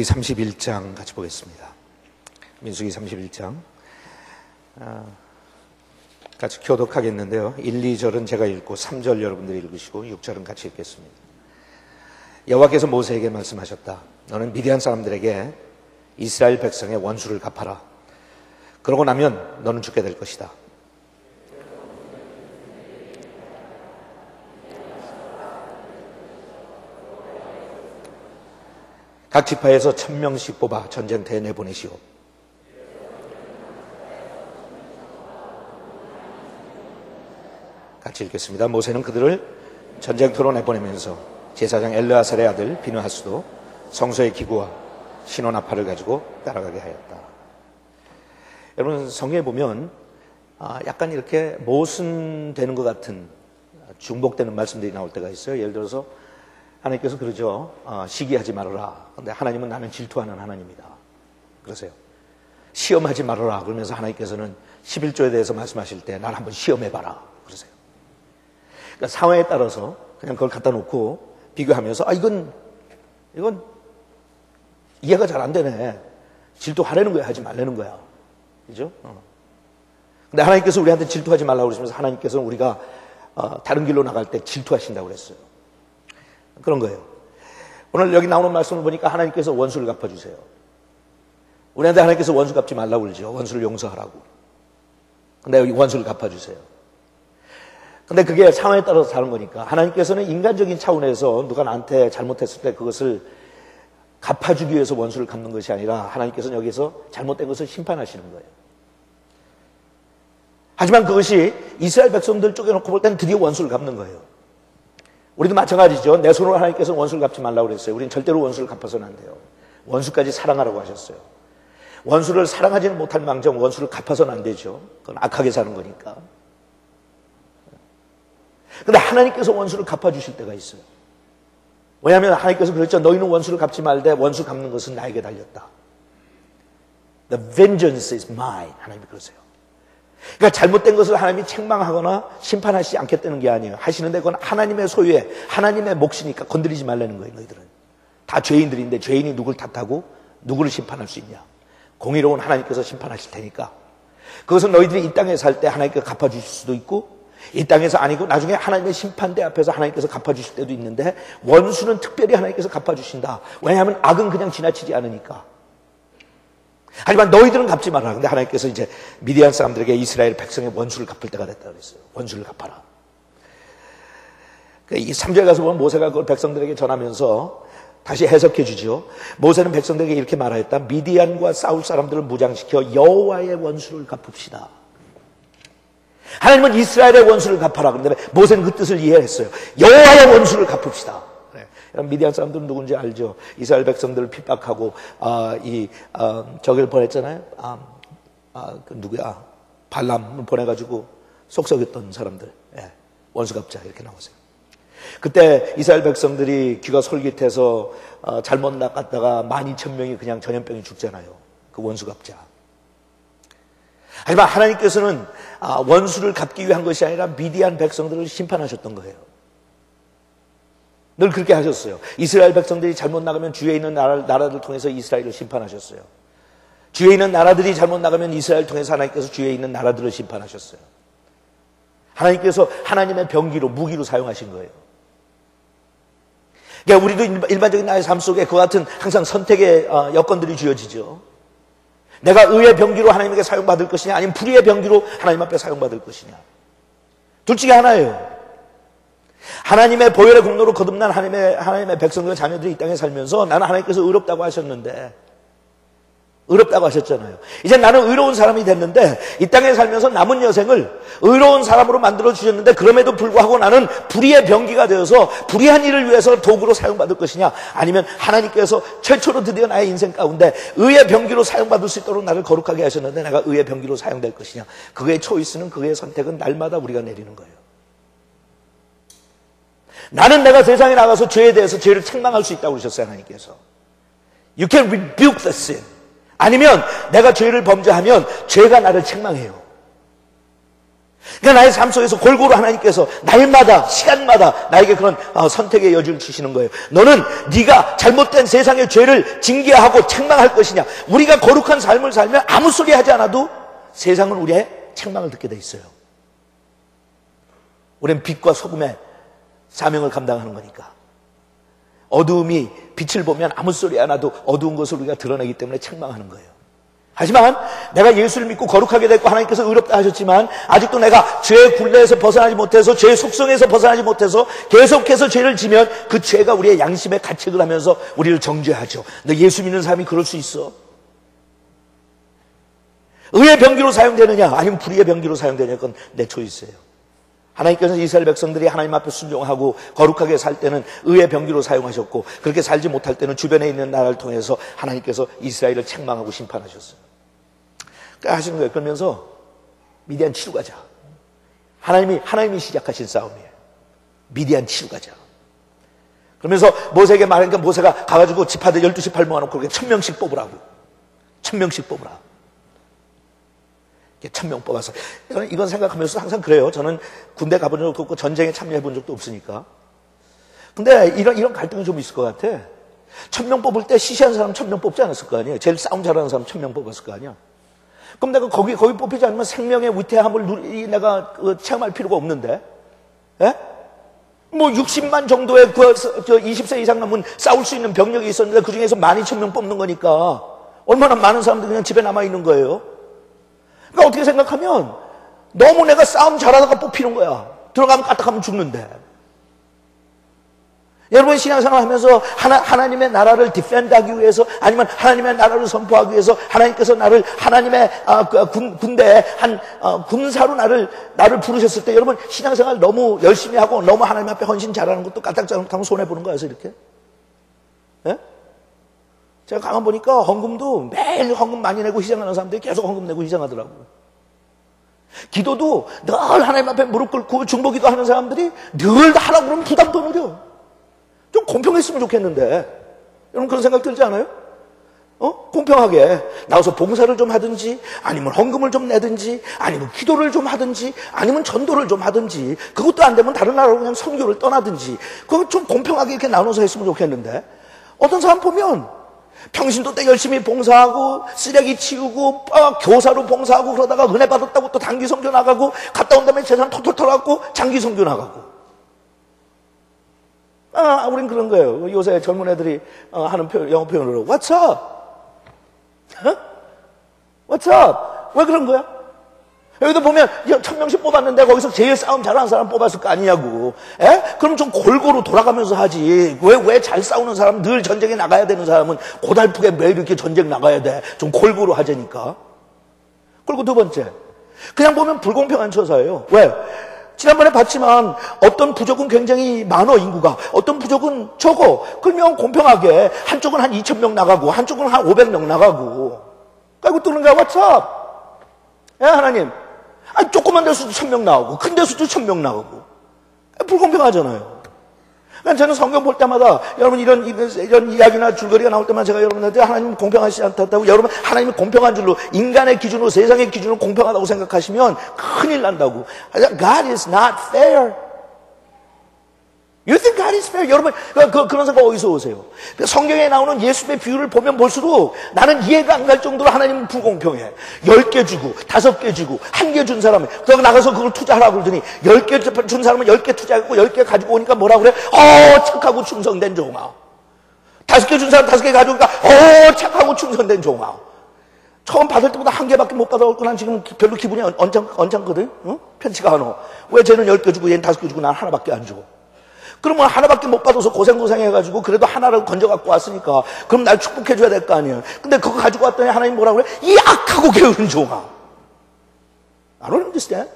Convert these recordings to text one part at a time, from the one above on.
31장 같이 보겠습니다. 민수기 31장 같이 교독하겠는데요. 1, 2절은 제가 읽고 3절 여러분들이 읽으시고 6절은 같이 읽겠습니다. 여호와께서 모세에게 말씀하셨다. 너는 미디안 사람들에게 이스라엘 백성의 원수를 갚아라. 그러고 나면 너는 죽게 될 것이다. 각 지파에서 1000명씩 뽑아 전쟁터에 내보내시오. 같이 읽겠습니다. 모세는 그들을 전쟁터로 내보내면서 제사장 엘르아살의 아들 비느하스도 성소의 기구와 신원아파를 가지고 따라가게 하였다. 여러분, 성경에 보면 약간 이렇게 모순되는 것 같은 중복되는 말씀들이 나올 때가 있어요. 예를 들어서 하나님께서 그러죠. 시기하지 말아라. 근데 하나님은 나는 질투하는 하나님이다. 그러세요. 시험하지 말아라. 그러면서 하나님께서는 11조에 대해서 말씀하실 때 날 한번 시험해봐라. 그러세요. 그러니까 상황에 따라서 그냥 그걸 갖다 놓고 비교하면서 이건 이해가 잘 안 되네. 질투하려는 거야. 하지 말라는 거야. 그죠? 근데 하나님께서 우리한테 질투하지 말라고 그러시면서 하나님께서는 우리가 다른 길로 나갈 때 질투하신다고 그랬어요. 그런 거예요. 오늘 여기 나오는 말씀을 보니까 하나님께서 원수를 갚아주세요. 우리한테 하나님께서 원수 갚지 말라고 그러죠. 원수를 용서하라고. 근데 여기 원수를 갚아주세요. 근데 그게 상황에 따라서 다른 거니까 하나님께서는 인간적인 차원에서 누가 나한테 잘못했을 때 그것을 갚아주기 위해서 원수를 갚는 것이 아니라 하나님께서는 여기서 잘못된 것을 심판하시는 거예요. 하지만 그것이 이스라엘 백성들 쪽에 놓고 볼 때는 드디어 원수를 갚는 거예요. 우리도 마찬가지죠. 내 손으로 하나님께서 원수를 갚지 말라고 그랬어요. 우리는 절대로 원수를 갚아서는 안 돼요. 원수까지 사랑하라고 하셨어요. 원수를 사랑하지는 못할 망정 원수를 갚아서는 안 되죠. 그건 악하게 사는 거니까. 그런데 하나님께서 원수를 갚아주실 때가 있어요. 왜냐하면 하나님께서 그랬죠. 너희는 원수를 갚지 말되 원수 갚는 것은 나에게 달렸다. The vengeance is mine. 하나님이 그러세요. 그러니까 잘못된 것을 하나님이 책망하거나 심판하시지 않겠다는 게 아니에요. 하시는데 그건 하나님의 소유에 하나님의 몫이니까 건드리지 말라는 거예요. 너희들은 다 죄인들인데 죄인이 누굴 탓하고 누구를 심판할 수 있냐. 공의로운 하나님께서 심판하실 테니까 그것은 너희들이 이 땅에 살 때 하나님께서 갚아주실 수도 있고 이 땅에서 아니고 나중에 하나님의 심판대 앞에서 하나님께서 갚아주실 때도 있는데 원수는 특별히 하나님께서 갚아주신다. 왜냐하면 악은 그냥 지나치지 않으니까. 하지만 너희들은 갚지 마라. 근데 하나님께서 이제 미디안 사람들에게 이스라엘 백성의 원수를 갚을 때가 됐다 그랬어요. 원수를 갚아라. 이 3절 가서 보면 모세가 그걸 백성들에게 전하면서 다시 해석해 주죠. 모세는 백성들에게 이렇게 말하였다. 미디안과 싸울 사람들을 무장시켜 여호와의 원수를 갚읍시다. 하나님은 이스라엘의 원수를 갚아라. 그런데 모세는 그 뜻을 이해했어요. 여호와의 원수를 갚읍시다. 미디안 사람들은 누군지 알죠? 이스라엘 백성들을 핍박하고 저기를 보냈잖아요. 그 누구야? 발람을 보내가지고 속썩였던 사람들. 원수 갚자 이렇게 나오세요. 그때 이스라엘 백성들이 귀가 솔깃해서 잘못 나갔다가 12,000명이 그냥 전염병이 죽잖아요. 그 원수 갚자. 하지만 하나님께서는 원수를 갚기 위한 것이 아니라 미디안 백성들을 심판하셨던 거예요. 늘 그렇게 하셨어요. 이스라엘 백성들이 잘못 나가면 주위에 있는 나라들 통해서 이스라엘을 심판하셨어요. 주위에 있는 나라들이 잘못 나가면 이스라엘 통해서 하나님께서 주위에 있는 나라들을 심판하셨어요. 하나님께서 하나님의 병기로 무기로 사용하신 거예요. 그러니까 우리도 일반적인 나의 삶 속에 그와 같은 항상 선택의 여건들이 주어지죠. 내가 의의 병기로 하나님에게 사용받을 것이냐 아니면 불의의 병기로 하나님 앞에 사용받을 것이냐. 둘 중에 하나예요. 하나님의 보혈의 공로로 거듭난 하나님의 백성들과 자녀들이 이 땅에 살면서 나는 하나님께서 의롭다고 하셨는데 의롭다고 하셨잖아요. 이제 나는 의로운 사람이 됐는데 이 땅에 살면서 남은 여생을 의로운 사람으로 만들어 주셨는데 그럼에도 불구하고 나는 불의의 병기가 되어서 불의한 일을 위해서 도구로 사용받을 것이냐 아니면 하나님께서 최초로 드디어 나의 인생 가운데 의의 병기로 사용받을 수 있도록 나를 거룩하게 하셨는데 내가 의의 병기로 사용될 것이냐. 그의 초이스는 그의 선택은 날마다 우리가 내리는 거예요. 나는 내가 세상에 나가서 죄에 대해서 죄를 책망할 수 있다고 그러셨어요. 하나님께서 You can rebuke the sin. 아니면 내가 죄를 범죄하면 죄가 나를 책망해요. 그러니까 나의 삶 속에서 골고루 하나님께서 날마다 시간마다 나에게 그런 선택의 여지를 주시는 거예요. 너는 네가 잘못된 세상의 죄를 징계하고 책망할 것이냐. 우리가 거룩한 삶을 살면 아무 소리 하지 않아도 세상은 우리의 책망을 듣게 돼 있어요. 우리는 빛과 소금의 사명을 감당하는 거니까. 어두움이 빛을 보면 아무 소리 안 하도 어두운 것을 우리가 드러내기 때문에 책망하는 거예요. 하지만 내가 예수를 믿고 거룩하게 됐고 하나님께서 의롭다 하셨지만 아직도 내가 죄의 굴레에서 벗어나지 못해서 죄의 속성에서 벗어나지 못해서 계속해서 죄를 지면 그 죄가 우리의 양심에 가책을 하면서 우리를 정죄하죠. 근데 예수 믿는 사람이 그럴 수 있어? 의의 병기로 사용되느냐 아니면 불의의 병기로 사용되느냐 그건 내 초이스예요. 하나님께서 이스라엘 백성들이 하나님 앞에 순종하고 거룩하게 살 때는 의의 병기로 사용하셨고 그렇게 살지 못할 때는 주변에 있는 나라를 통해서 하나님께서 이스라엘을 책망하고 심판하셨어요. 그러니까 하시는 거예요. 그러면서 미디안 치러 가자. 하나님이 시작하신 싸움이에요. 미디안 치러 가자. 그러면서 모세에게 말하니까 모세가 가가지고 지파들 12지파를 모아놓고 그렇게 1000명씩 뽑으라고. 1000명씩 뽑으라. 1000명 뽑아서. 저는 이건 생각하면서 항상 그래요. 저는 군대 가본 적도 없고 전쟁에 참여해 본 적도 없으니까. 근데 이런 갈등이 좀 있을 것 같아. 1000명 뽑을 때 시시한 사람 1000명 뽑지 않았을 거 아니에요. 제일 싸움 잘하는 사람 1000명 뽑았을 거 아니야. 그럼 내가 거기 뽑히지 않으면 생명의 위태함을 내가 체험할 필요가 없는데. 예? 뭐 60만 정도의 20세 이상 넘은 싸울 수 있는 병력이 있었는데 그 중에서 12,000명 뽑는 거니까 얼마나 많은 사람들이 그냥 집에 남아 있는 거예요. 그러니까 어떻게 생각하면 너무 내가 싸움 잘하다가 뽑히는 거야. 들어가면 까딱하면 죽는데. 여러분 신앙생활 하면서 하나님의 나라를 디펜드하기 위해서 아니면 하나님의 나라를 선포하기 위해서 하나님께서 나를 하나님의 군대에 군사로 나를 부르셨을 때 여러분 신앙생활 너무 열심히 하고 너무 하나님 앞에 헌신 잘하는 것도 까딱 잘못하면 손해보는 거예요. 이렇게. 예? 제가 가만 보니까 헌금도 매일 헌금 많이 내고 희생하는 사람들이 계속 헌금 내고 희생하더라고. 기도도 늘 하나님 앞에 무릎 꿇고 중보기도 하는 사람들이 늘 하라고 그러면 부담도 느려. 좀 공평했으면 좋겠는데. 여러분 그런 생각 들지 않아요? 공평하게 나와서 봉사를 좀 하든지 아니면 헌금을 좀 내든지 아니면 기도를 좀 하든지 아니면 전도를 좀 하든지 그것도 안 되면 다른 나라로 그냥 선교를 떠나든지 그거 좀 공평하게 이렇게 나눠서 했으면 좋겠는데 어떤 사람 보면 평신도 때 열심히 봉사하고 쓰레기 치우고 교사로 봉사하고 그러다가 은혜 받았다고 또 단기 선교 나가고 갔다 온 다음에 재산 털털 털어갖고 장기 선교 나가고 우린 그런 거예요. 요새 젊은 애들이 하는 영어 표현으로 What's up? What's up? 왜 그런 거야? 여기도 보면 1000명씩 뽑았는데 거기서 제일 싸움 잘하는 사람 뽑았을 거 아니냐고. 그럼 좀 골고루 돌아가면서 하지. 왜 잘 싸우는 사람, 늘 전쟁에 나가야 되는 사람은 고달프게 매일 이렇게 전쟁 나가야 돼. 좀 골고루 하자니까. 그리고 두 번째, 그냥 보면 불공평한 처사예요. 왜? 지난번에 봤지만 어떤 부족은 굉장히 많어 인구가 어떤 부족은 적어. 그러면 공평하게 한쪽은 한 2,000명 나가고 한쪽은 한 500명 나가고 그리고 뜨는 거야. What's up? 하나님 조그만 데서도 1,000명 나오고 큰 데서도 1,000명 나오고 불공평하잖아요. 그러니까 저는 성경 볼 때마다 여러분 이런 이야기나 줄거리가 나올 때마다 제가 여러분한테 하나님 공평하지 않다고 여러분 하나님이 공평한 줄로 인간의 기준으로 세상의 기준으로 공평하다고 생각하시면 큰일 난다고. God is not fair. You think God is fair? 여러분 그런 생각 어디서 오세요? 성경에 나오는 예수의 비유를 보면 볼수록 나는 이해가 안 갈 정도로 하나님은 불공평해. 10개 주고 5개 주고 1개 준 사람은 그러고 나가서 그걸 투자하라고 그러더니 10개 준 사람은 10개 투자했고 10개 가지고 오니까 뭐라 그래? 착하고 충성된 종아. 5개 준 사람 5개 가져오니까 착하고 충성된 종아. 처음 받을 때보다 1개밖에 못 받아갖고 난 지금 별로 기분이 언짢거든. 편치가 않아. 왜 쟤는 10개 주고 얘는 5개 주고 난 하나밖에 안 줘. 그러면 하나밖에 못 받아서 고생해가지고 그래도 하나를 건져갖고 왔으니까 그럼 날 축복해줘야 될 거 아니에요. 근데 그거 가지고 왔더니 하나님 뭐라 그래? 이 악하고 게으른 종아. I don't understand.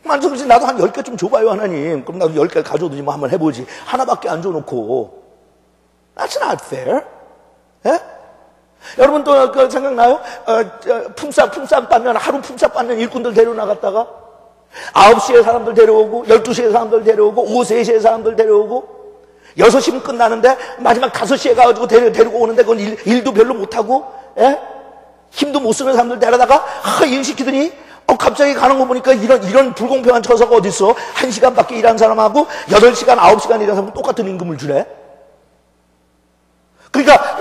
만족하지 나도 한 10개 좀 줘봐요 하나님. 그럼 나도 10개 가져오든지 뭐 한번 해보지. 하나밖에 안 줘놓고. That's not fair. 여러분 또 생각나요? 품삯 받는 하루 품삯 받는 일꾼들 데려나갔다가 9시에 사람들 데려오고 12시에 사람들 데려오고 오후 3시에 사람들 데려오고 6시면 끝나는데 마지막 5시에 가가지고 데리고 오는데 그건 일도 별로 못하고 힘도 못 쓰는 사람들 데려다가 일 시키더니 갑자기 가는 거 보니까 이런 불공평한 처사가 어딨어? 1시간밖에 일한 사람하고 8시간, 9시간 일한 사람은 똑같은 임금을 주래? 그러니까